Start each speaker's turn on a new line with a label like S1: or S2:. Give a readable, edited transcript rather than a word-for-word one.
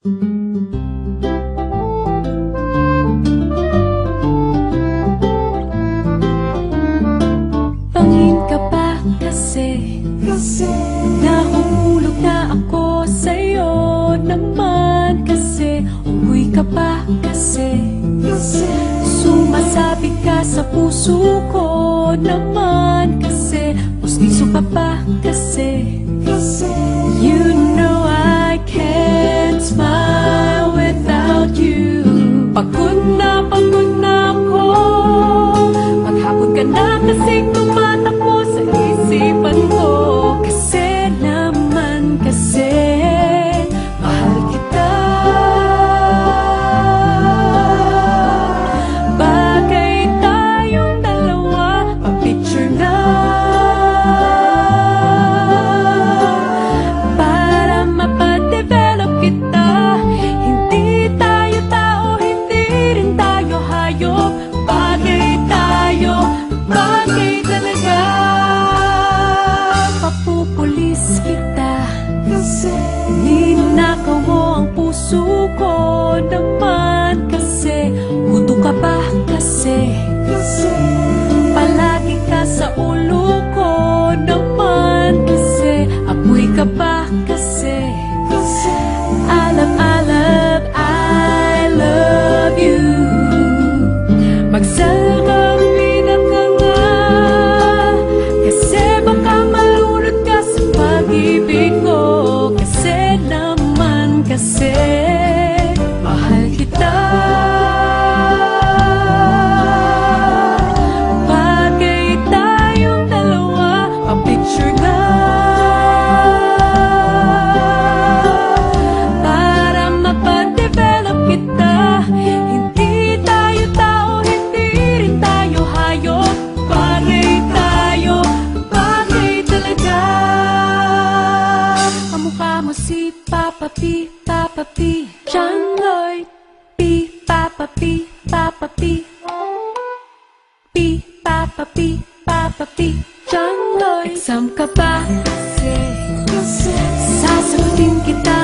S1: Panghin ka ba kasi nahulog na ako sa'yo naman kasi umuwi ka ba kasi sumasabi ka sa puso ko naman kasi pustiso ka ba kasi you know I can't smile without you. Pagod na ako, maghapon ka na kasing tumatakbo sa isipan ko. Kasi naman kasi mahal kita. Bagay tayong dalawa, pa-picture na para mapadevelop kita. Hindi tayo tao, hindi rin tayo hayop. Bagay tayo, bagay talaga. Papupulis kita ninakaw mo ang puso ko naman kasi hudo ka ba kasi palagi ka sa ulo ko naman kasi apoy ka ba kasi alab, I love you. Magsalbang pinat ka nga kasi baka malunod ka sa pag-ibig ko. Kasi naman kasi mahal kita. Bagay tayong dalawa, pa-picture na para mapadevelop kita. Hindi tayo tao, hindi rin tayo hayop. Bagay tayo, bagay talaga. Kamukha mo si Papa P, Papa P, John Lloyd P, Papa P, Papa P, P, Papa P, Papa P, John Lloyd. Exam ka ba? Sasagutin kita